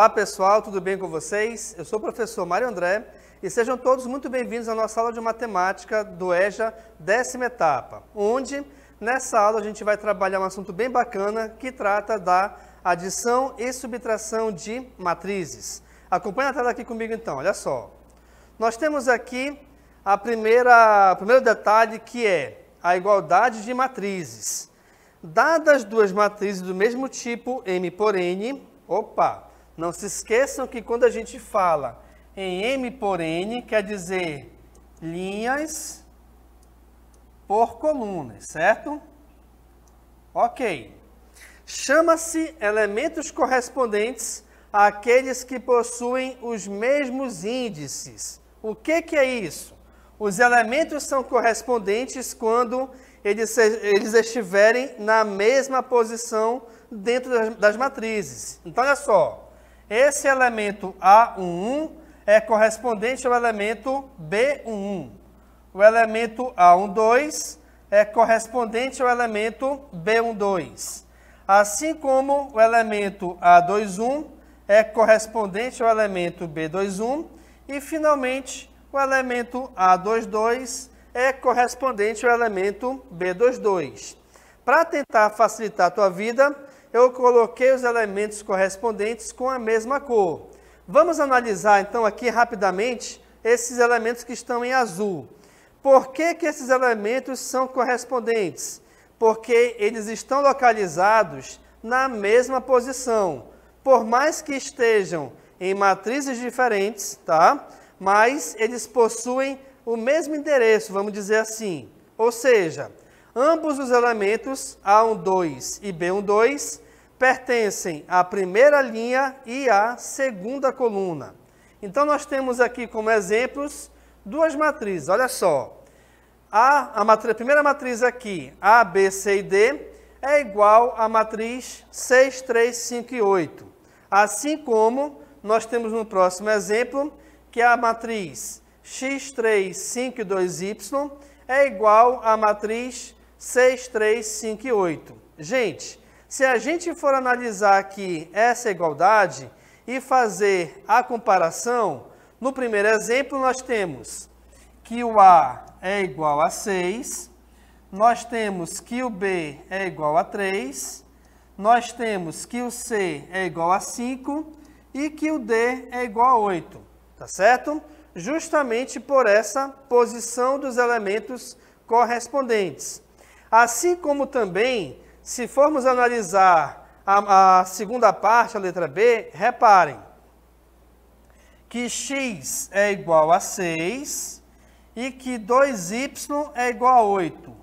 Olá pessoal, tudo bem com vocês? Eu sou o professor Mário André e sejam todos muito bem-vindos à nossa aula de matemática do EJA 10ª etapa, onde nessa aula a gente vai trabalhar um assunto bem bacana que trata da adição e subtração de matrizes. Acompanhe a tela aqui comigo então, olha só. Nós temos aqui o primeiro detalhe que é a igualdade de matrizes. Dadas duas matrizes do mesmo tipo, M por N, não se esqueçam que quando a gente fala em M por N, quer dizer linhas por colunas, certo? Ok. Chama-se elementos correspondentes àqueles que possuem os mesmos índices. O que é isso? Os elementos são correspondentes quando eles estiverem na mesma posição dentro das matrizes. Então, olha só. Esse elemento A11 é correspondente ao elemento B11. O elemento A12 é correspondente ao elemento B12. Assim como o elemento A21 é correspondente ao elemento B21. E, finalmente, o elemento A22 é correspondente ao elemento B22. Para tentar facilitar a tua vida, eu coloquei os elementos correspondentes com a mesma cor. Vamos analisar, então, aqui rapidamente esses elementos que estão em azul. Por que esses elementos são correspondentes? Porque eles estão localizados na mesma posição. Por mais que estejam em matrizes diferentes, tá? Mas eles possuem o mesmo endereço, vamos dizer assim. Ou seja, ambos os elementos A12 e B12 pertencem à primeira linha e à segunda coluna. Então, nós temos aqui como exemplos duas matrizes. Olha só, a primeira matriz aqui, A, B, C e D, é igual à matriz 6, 3, 5 e 8. Assim como nós temos no próximo exemplo, que a matriz x3, 5 e 2y é igual à matriz 6, 3, 5 e 8. Gente, se a gente for analisar aqui essa igualdade e fazer a comparação, no primeiro exemplo nós temos que o A é igual a 6, nós temos que o B é igual a 3, nós temos que o C é igual a 5 e que o D é igual a 8, tá certo? Justamente por essa posição dos elementos correspondentes. Assim como também, se formos analisar a segunda parte, a letra B, reparem que x é igual a 6 e que 2y é igual a 8.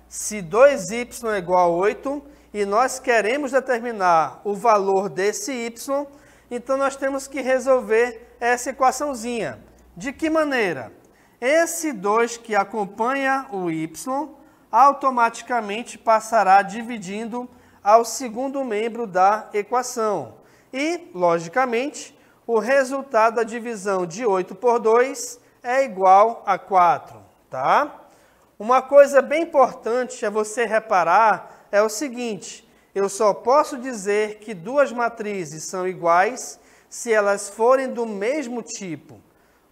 Se 2y é igual a 8 e nós queremos determinar o valor desse y, então nós temos que resolver essa equaçãozinha. De que maneira? Esse 2 que acompanha o y automaticamente passará dividindo ao segundo membro da equação. E, logicamente, o resultado da divisão de 8 por 2 é igual a 4, tá? Uma coisa bem importante a você reparar é o seguinte: eu só posso dizer que duas matrizes são iguais se elas forem do mesmo tipo,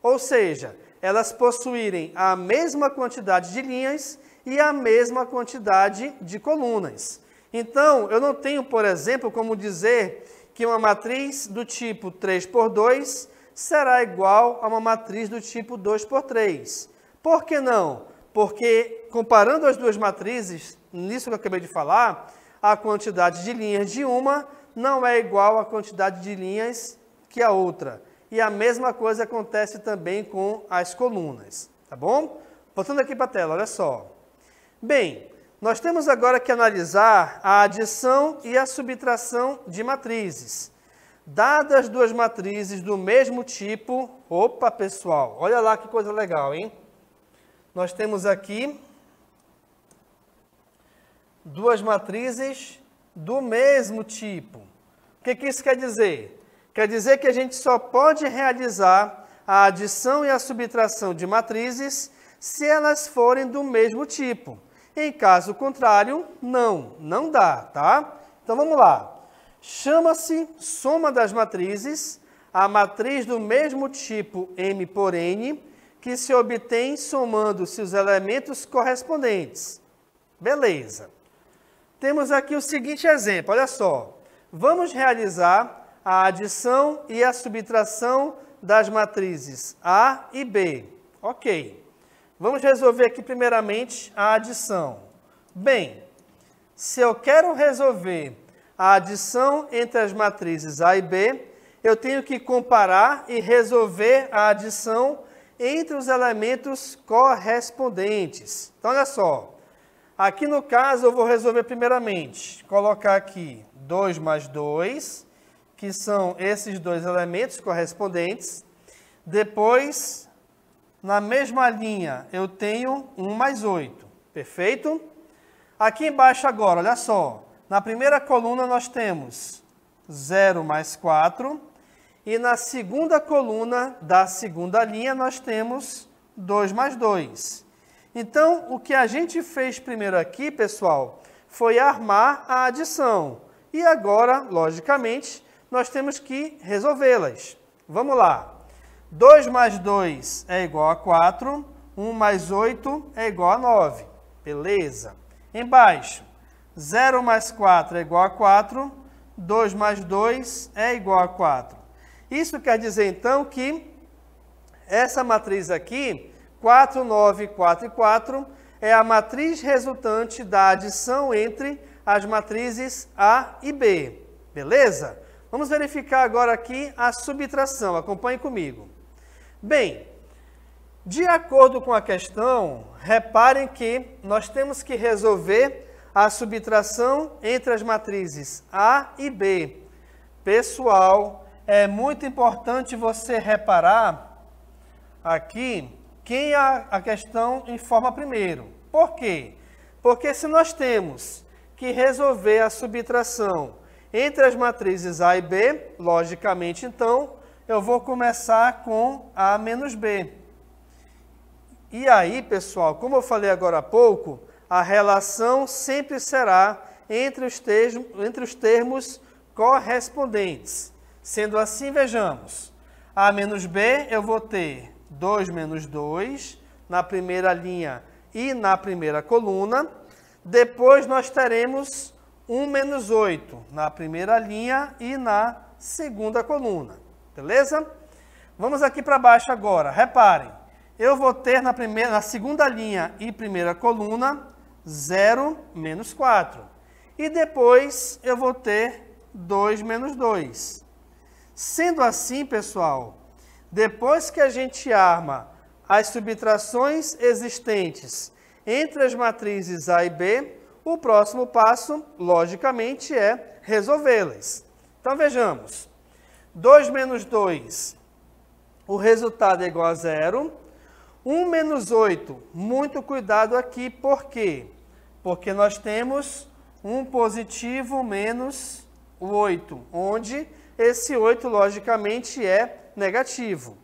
ou seja, elas possuírem a mesma quantidade de linhas e a mesma quantidade de colunas. Então, eu não tenho, por exemplo, como dizer que uma matriz do tipo 3 por 2 será igual a uma matriz do tipo 2 por 3. Por que não? Porque, comparando as duas matrizes, nisso que eu acabei de falar, a quantidade de linhas de uma não é igual à quantidade de linhas que a outra. E a mesma coisa acontece também com as colunas, tá bom? Voltando aqui para a tela, olha só. Bem, nós temos agora que analisar a adição e a subtração de matrizes. Dadas duas matrizes do mesmo tipo, pessoal, olha lá que coisa legal, hein? Nós temos aqui duas matrizes do mesmo tipo. O que isso quer dizer? Quer dizer que a gente só pode realizar a adição e a subtração de matrizes se elas forem do mesmo tipo. Em caso contrário, não dá, tá? Então vamos lá. Chama-se soma das matrizes a matriz do mesmo tipo M por N, que se obtém somando-se os elementos correspondentes. Beleza. Temos aqui o seguinte exemplo, olha só. Vamos realizar a adição e a subtração das matrizes A e B. Ok. Vamos resolver aqui primeiramente a adição. Bem, se eu quero resolver a adição entre as matrizes A e B, eu tenho que comparar e resolver a adição entre os elementos correspondentes. Então, olha só. Aqui no caso eu vou resolver primeiramente. Colocar aqui 2 mais 2, que são esses dois elementos correspondentes. Depois, na mesma linha, eu tenho 1 mais 8. Perfeito? Aqui embaixo agora, olha só. Na primeira coluna nós temos 0 mais 4. E na segunda coluna da segunda linha nós temos 2 mais 2. Então, o que a gente fez primeiro aqui, pessoal, foi armar a adição. E agora, logicamente, nós temos que resolvê-las. Vamos lá. 2 mais 2 é igual a 4. 1 mais 8 é igual a 9. Beleza. Embaixo, 0 mais 4 é igual a 4. 2 mais 2 é igual a 4. Isso quer dizer, então, que essa matriz aqui, 4, 9, 4 e 4, é a matriz resultante da adição entre as matrizes A e B. Beleza? Vamos verificar agora aqui a subtração. Acompanhe comigo. Bem, de acordo com a questão, reparem que nós temos que resolver a subtração entre as matrizes A e B. Pessoal, é muito importante você reparar aqui quem a questão informa primeiro. Por quê? Porque se nós temos que resolver a subtração entre as matrizes A e B, logicamente, então, eu vou começar com A menos B. E aí, pessoal, como eu falei agora há pouco, a relação sempre será entre os termos correspondentes. Sendo assim, vejamos, A menos B eu vou ter 2 menos 2 na primeira linha e na primeira coluna. Depois nós teremos 1 menos 8 na primeira linha e na segunda coluna. Beleza? Vamos aqui para baixo agora. Reparem, eu vou ter na segunda linha e primeira coluna 0 menos 4. E depois eu vou ter 2 menos 2. Sendo assim, pessoal, depois que a gente arma as subtrações existentes entre as matrizes A e B, o próximo passo, logicamente, é resolvê-las. Então, vejamos. 2 menos 2, o resultado é igual a 0. 1 menos 8, muito cuidado aqui, por quê? Porque nós temos um positivo menos o 8, onde esse 8, logicamente, é negativo.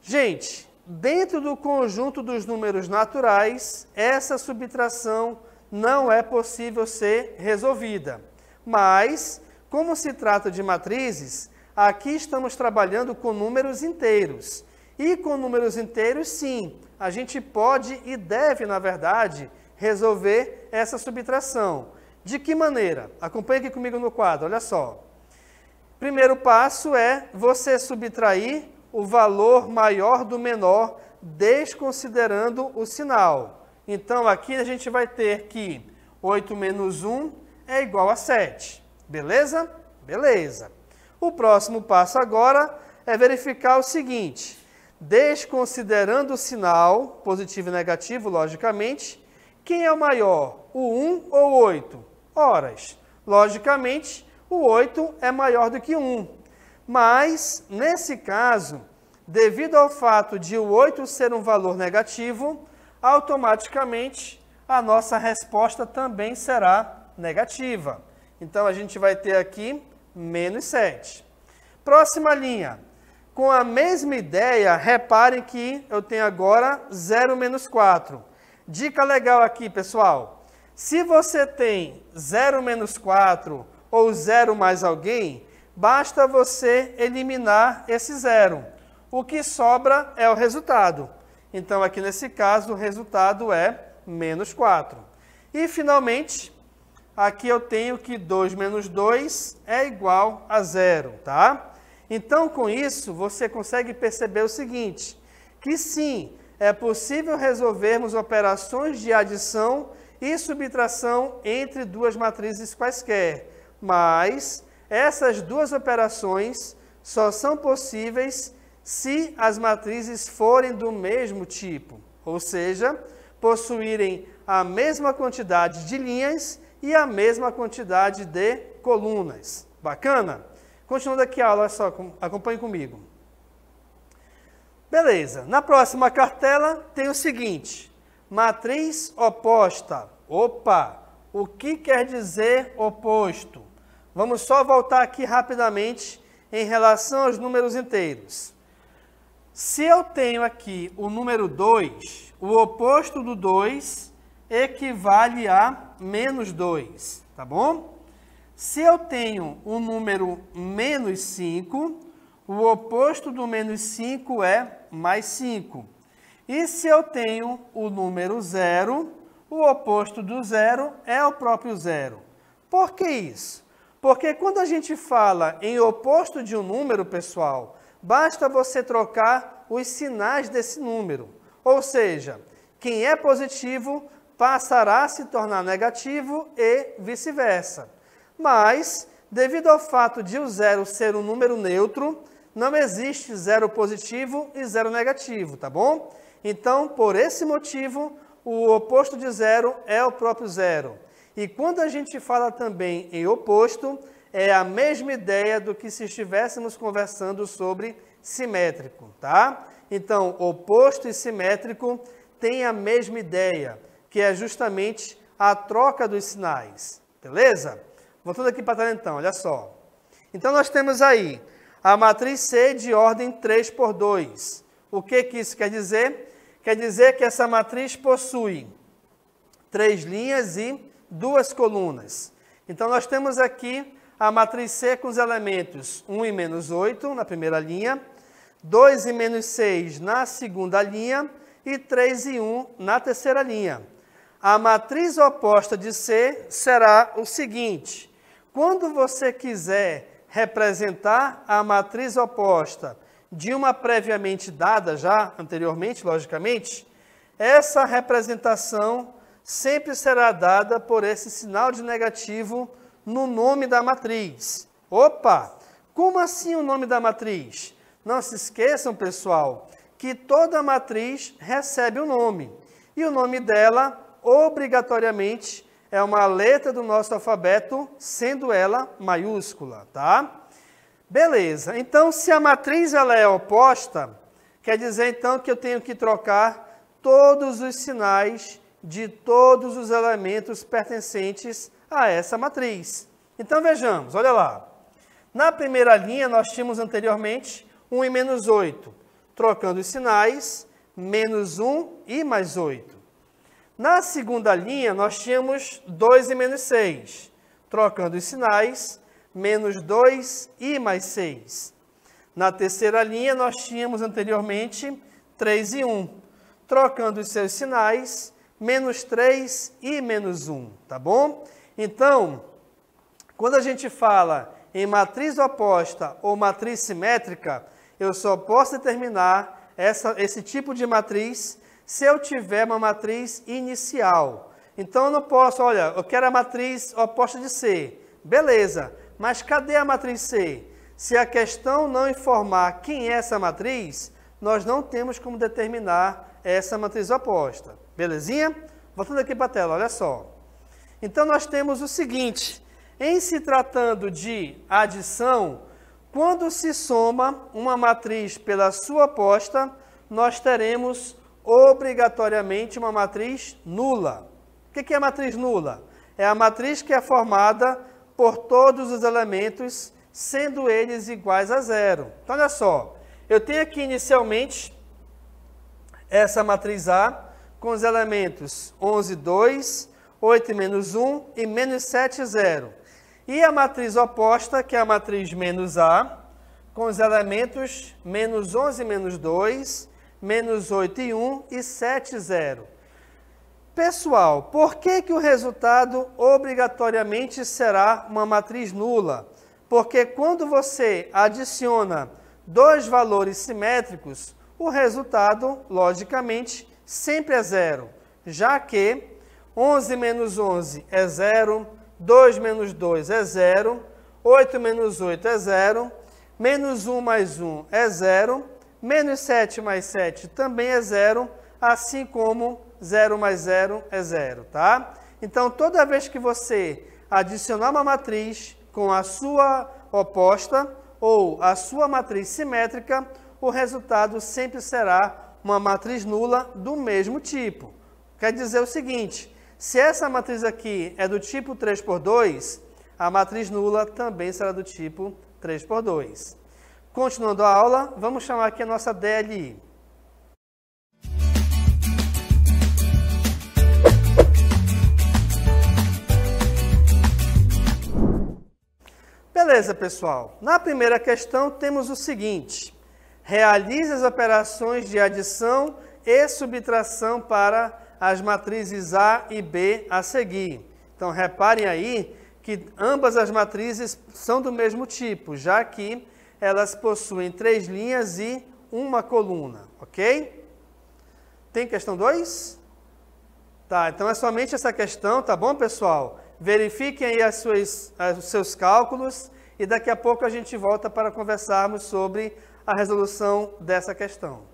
Gente, dentro do conjunto dos números naturais, essa subtração não é possível ser resolvida. Mas, como se trata de matrizes, aqui estamos trabalhando com números inteiros. E com números inteiros, sim, a gente pode e deve, na verdade, resolver essa subtração. De que maneira? Acompanhe aqui comigo no quadro, olha só. Primeiro passo é você subtrair o valor maior do menor, desconsiderando o sinal. Então, aqui a gente vai ter que 8 menos 1 é igual a 7. Beleza? Beleza. O próximo passo agora é verificar o seguinte. Desconsiderando o sinal, positivo e negativo, logicamente, quem é o maior, o 1 ou o 8? Horas. Logicamente, o 8 é maior do que 1. Mas, nesse caso, devido ao fato de o 8 ser um valor negativo, automaticamente a nossa resposta também será negativa. Então, a gente vai ter aqui menos 7. Próxima linha. Com a mesma ideia, reparem que eu tenho agora 0 menos 4. Dica legal aqui, pessoal. Se você tem 0 menos 4 ou 0 mais alguém, basta você eliminar esse 0. O que sobra é o resultado. Então, aqui nesse caso, o resultado é menos 4. E, finalmente, aqui eu tenho que 2 menos 2 é igual a 0, tá? Então, com isso, você consegue perceber o seguinte, que sim, é possível resolvermos operações de adição e subtração entre duas matrizes quaisquer, mas essas duas operações só são possíveis se as matrizes forem do mesmo tipo, ou seja, possuírem a mesma quantidade de linhas e a mesma quantidade de colunas. Bacana? Continuando aqui a aula, olha só, acompanhe comigo. Beleza, na próxima cartela tem o seguinte, matriz oposta. Opa, o que quer dizer oposto? Vamos só voltar aqui rapidamente em relação aos números inteiros. Se eu tenho aqui o número 2, o oposto do 2 equivale a menos 2, tá bom? Se eu tenho o número menos 5, o oposto do menos 5 é mais 5. E se eu tenho o número 0, o oposto do 0 é o próprio 0. Por que isso? Porque quando a gente fala em oposto de um número, pessoal, basta você trocar os sinais desse número. Ou seja, quem é positivo passará a se tornar negativo e vice-versa. Mas, devido ao fato de o 0 ser um número neutro, não existe 0 positivo e 0 negativo, tá bom? Então, por esse motivo, o oposto de 0 é o próprio 0. E quando a gente fala também em oposto, é a mesma ideia do que se estivéssemos conversando sobre simétrico, tá? Então, oposto e simétrico têm a mesma ideia, que é justamente a troca dos sinais, beleza? Voltando aqui para a tela então, olha só. Então, nós temos aí a matriz C de ordem 3 por 2. O que isso quer dizer? Quer dizer que essa matriz possui 3 linhas e 2 colunas. Então, nós temos aqui a matriz C com os elementos 1 e menos 8 na primeira linha, 2 e menos 6 na segunda linha e 3 e 1 na terceira linha. A matriz oposta de C será o seguinte, quando você quiser representar a matriz oposta de uma previamente dada, já anteriormente, logicamente, essa representação sempre será dada por esse sinal de negativo no nome da matriz. Opa! Como assim o nome da matriz? Não se esqueçam, pessoal, que toda matriz recebe um nome. E o nome dela, obrigatoriamente, é uma letra do nosso alfabeto, sendo ela maiúscula, tá? Beleza. Então, se a matriz ela é oposta, quer dizer, então, que eu tenho que trocar todos os sinais de todos os elementos pertencentes a essa matriz. Então, vejamos, olha lá. Na primeira linha, nós tínhamos anteriormente 1 e menos 8. Trocando os sinais, menos 1 e mais 8. Na segunda linha, nós tínhamos 2 e menos 6. Trocando os sinais, menos 2 e mais 6. Na terceira linha, nós tínhamos anteriormente 3 e 1. Trocando os seus sinais, menos 3 e menos 1, tá bom? Então, quando a gente fala em matriz oposta ou matriz simétrica, eu só posso determinar esse tipo de matriz se eu tiver uma matriz inicial. Então, eu não posso, olha, eu quero a matriz oposta de C. Beleza, mas cadê a matriz C? Se a questão não informar quem é essa matriz, nós não temos como determinar essa matriz oposta. Belezinha? Voltando aqui para a tela, olha só. Então, nós temos o seguinte, em se tratando de adição, quando se soma uma matriz pela sua oposta, nós teremos obrigatoriamente uma matriz nula. O que é a matriz nula? É a matriz que é formada por todos os elementos, sendo eles iguais a 0. Então, olha só, eu tenho aqui inicialmente essa matriz A com os elementos 11, 2, 8 e menos 1 e menos 7, 0. E a matriz oposta, que é a matriz menos A, com os elementos menos 11 menos 2, menos 8 e 1 e 7 e 0. Pessoal, por que o resultado obrigatoriamente será uma matriz nula? Porque quando você adiciona dois valores simétricos, o resultado, logicamente, sempre é zero, já que 11 menos 11 é zero, 2 menos 2 é zero, 8 menos 8 é zero, menos 1 mais 1 é zero, menos 7 mais 7 também é zero, assim como 0 mais 0 é zero, tá? Então, toda vez que você adicionar uma matriz com a sua oposta ou a sua matriz simétrica, o resultado sempre será uma matriz nula do mesmo tipo. Quer dizer o seguinte, se essa matriz aqui é do tipo 3 por 2, a matriz nula também será do tipo 3 por 2. Continuando a aula, vamos chamar aqui a nossa DLI. Beleza, pessoal. Na primeira questão temos o seguinte: realize as operações de adição e subtração para as matrizes A e B a seguir. Então, reparem aí que ambas as matrizes são do mesmo tipo, já que elas possuem 3 linhas e uma coluna, ok? Tem questão 2? Tá, então é somente essa questão, tá bom, pessoal? Verifiquem aí os seus cálculos e daqui a pouco a gente volta para conversarmos sobre a resolução dessa questão.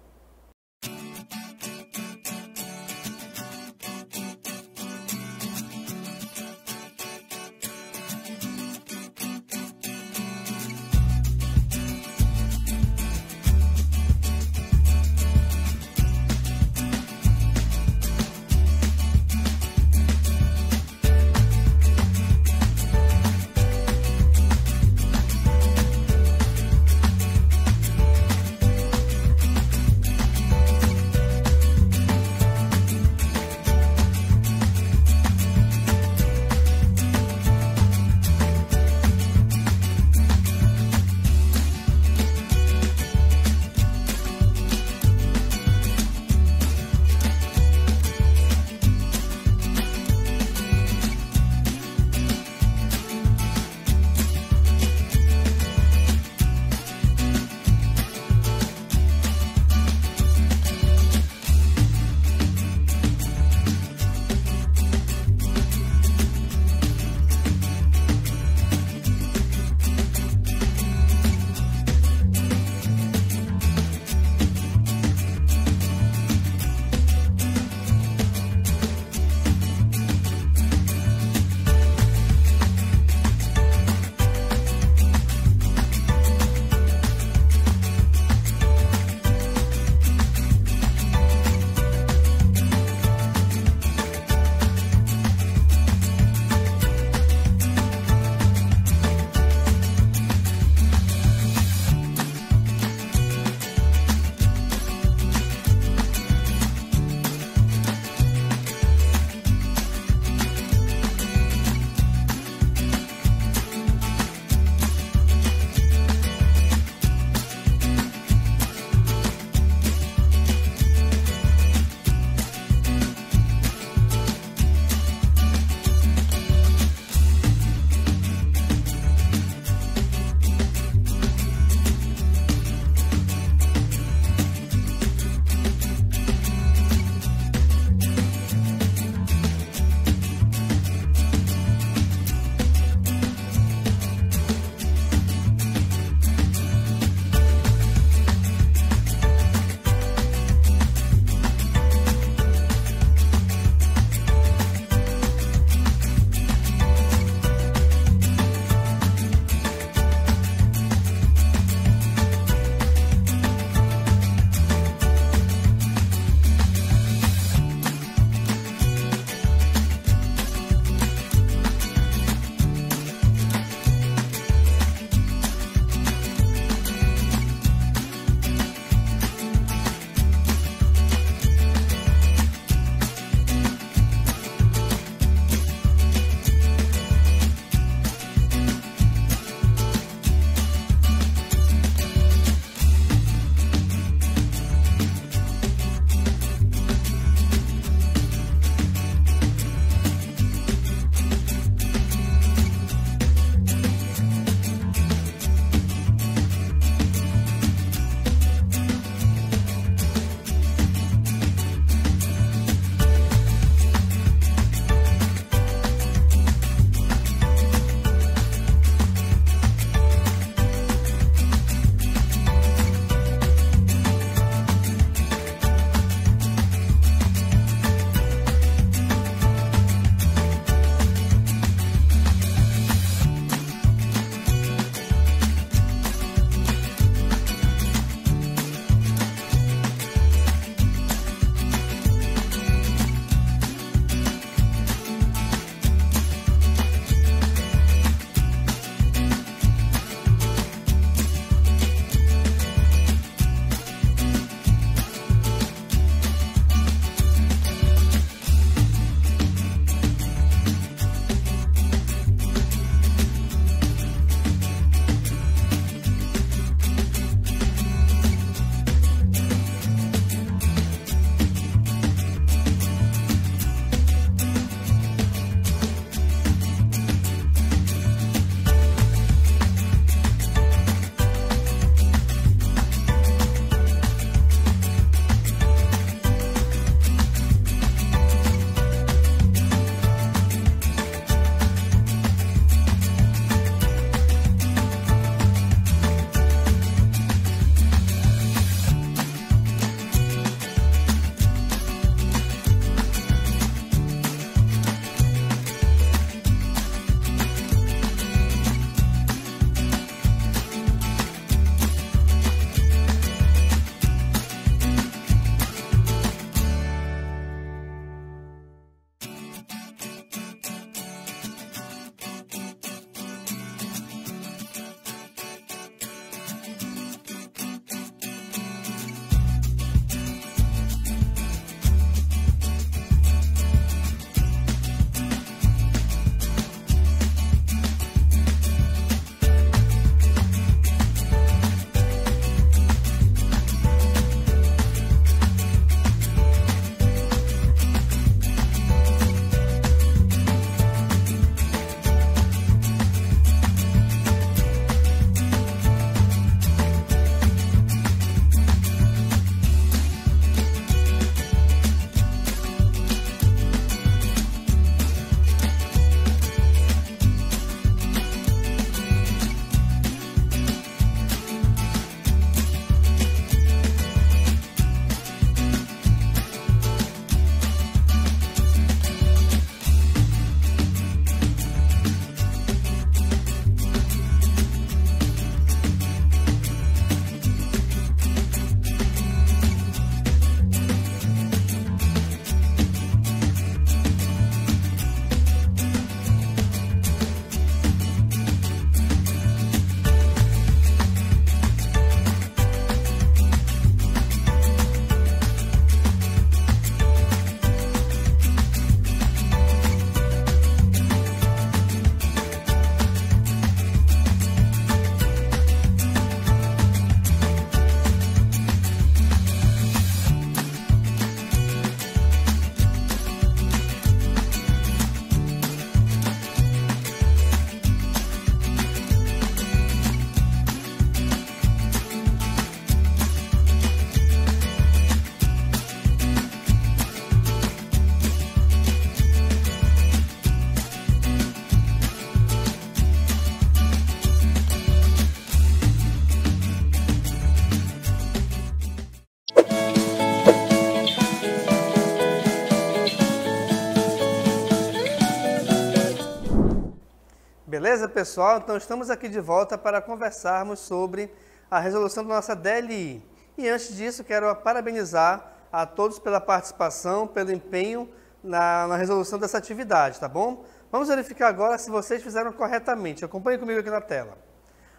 Beleza, pessoal? Então estamos aqui de volta para conversarmos sobre a resolução da nossa DLI. E antes disso, quero parabenizar a todos pela participação, pelo empenho na resolução dessa atividade, tá bom? Vamos verificar agora se vocês fizeram corretamente. Acompanhe comigo aqui na tela.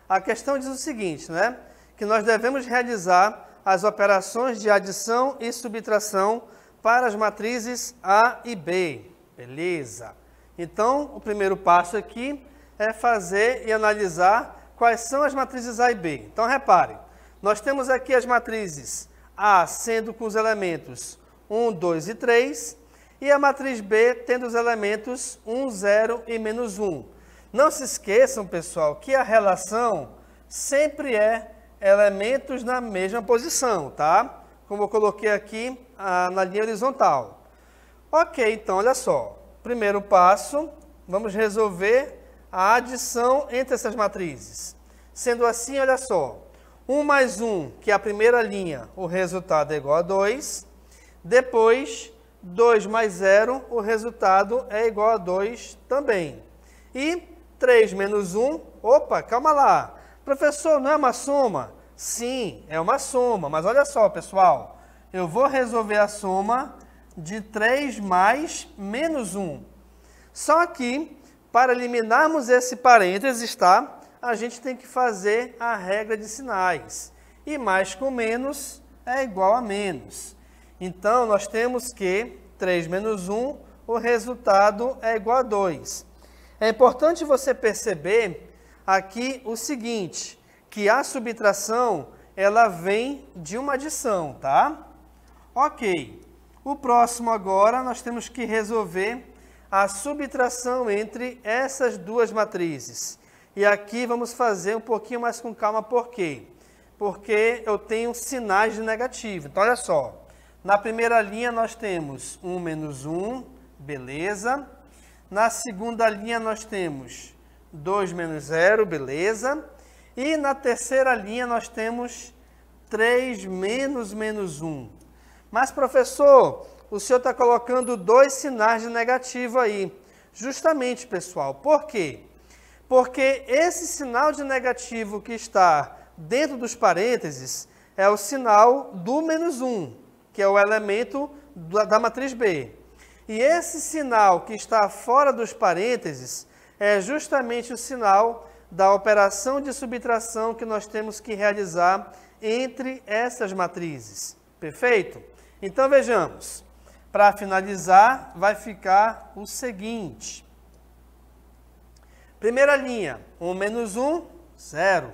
A questão diz o seguinte, né? Que nós devemos realizar as operações de adição e subtração para as matrizes A e B. Beleza? Então, o primeiro passo aqui é fazer e analisar quais são as matrizes A e B. Então, reparem, nós temos aqui as matrizes A sendo com os elementos 1, 2 e 3, e a matriz B tendo os elementos 1, 0 e menos 1. Não se esqueçam, pessoal, que a relação sempre é elementos na mesma posição, tá? Como eu coloquei aqui na linha horizontal. Ok, então, olha só. Primeiro passo, vamos resolver a adição entre essas matrizes. Sendo assim, olha só. 1 mais 1, que é a primeira linha, o resultado é igual a 2. Depois, 2 mais 0, o resultado é igual a 2 também. E 3 menos 1, opa, calma lá. Professor, não é uma soma? Sim, é uma soma, mas olha só, pessoal. Eu vou resolver a soma de 3 mais menos 1. Só que, para eliminarmos esse parênteses, tá? A gente tem que fazer a regra de sinais. E mais com menos é igual a menos. Então, nós temos que 3 menos 1, o resultado é igual a 2. É importante você perceber aqui o seguinte, que a subtração, ela vem de uma adição, tá? Ok. O próximo agora, nós temos que resolver a subtração entre essas duas matrizes. E aqui vamos fazer um pouquinho mais com calma, por quê? Porque eu tenho sinais de negativo. Então, olha só. Na primeira linha, nós temos 1 menos 1, beleza. Na segunda linha, nós temos 2 menos 0, beleza. E na terceira linha, nós temos 3 menos menos 1. Mas, professor, o senhor está colocando 2 sinais de negativo aí. Justamente, pessoal. Por quê? Porque esse sinal de negativo que está dentro dos parênteses é o sinal do menos 1, que é o elemento da matriz B. E esse sinal que está fora dos parênteses é justamente o sinal da operação de subtração que nós temos que realizar entre essas matrizes. Perfeito? Então, vejamos. Para finalizar, vai ficar o seguinte. Primeira linha, 1 menos 1, 0.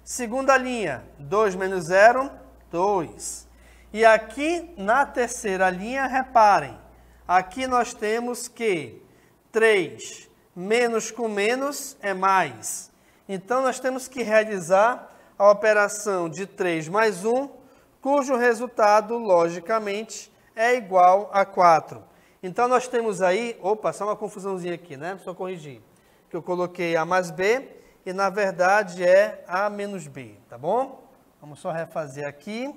Segunda linha, 2 menos 0, 2. E aqui na terceira linha, reparem, aqui nós temos que 3 menos com menos é mais. Então, nós temos que realizar a operação de 3 mais 1, cujo resultado, logicamente, é igual a 4. Então, nós temos aí, opa, só uma confusãozinha aqui, né? Só corrigir. Que eu coloquei A mais B e, na verdade, é A menos B, tá bom? Vamos só refazer aqui.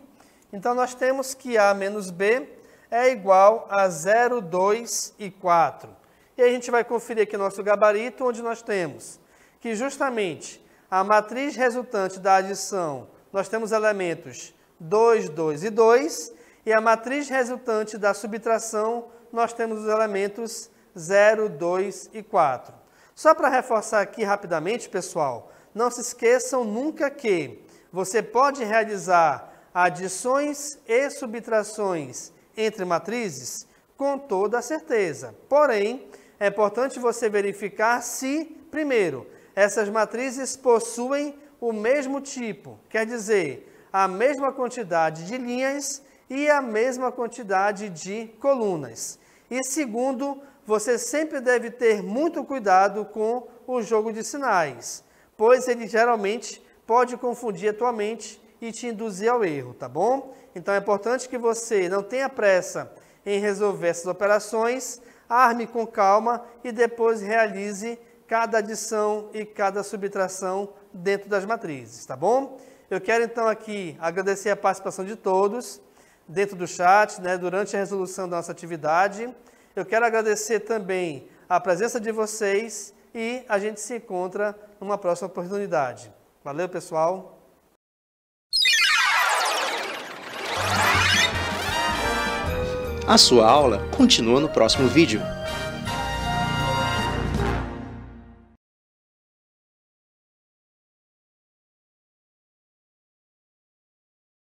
Então, nós temos que A menos B é igual a 0, 2 e 4. E aí a gente vai conferir aqui nosso gabarito, onde nós temos que justamente a matriz resultante da adição, nós temos elementos 2, 2 e 2, e a matriz resultante da subtração, nós temos os elementos 0, 2 e 4. Só para reforçar aqui rapidamente, pessoal, não se esqueçam nunca que você pode realizar adições e subtrações entre matrizes com toda a certeza. Porém, é importante você verificar se, primeiro, essas matrizes possuem o mesmo tipo, quer dizer, a mesma quantidade de linhas e a mesma quantidade de colunas. E segundo, você sempre deve ter muito cuidado com o jogo de sinais, pois ele geralmente pode confundir a tua mente e te induzir ao erro, tá bom? Então é importante que você não tenha pressa em resolver essas operações, arme com calma e depois realize cada adição e cada subtração dentro das matrizes, tá bom? Eu quero então aqui agradecer a participação de todos dentro do chat, né, durante a resolução da nossa atividade. Eu quero agradecer também a presença de vocês e a gente se encontra numa próxima oportunidade. Valeu, pessoal! A sua aula continua no próximo vídeo.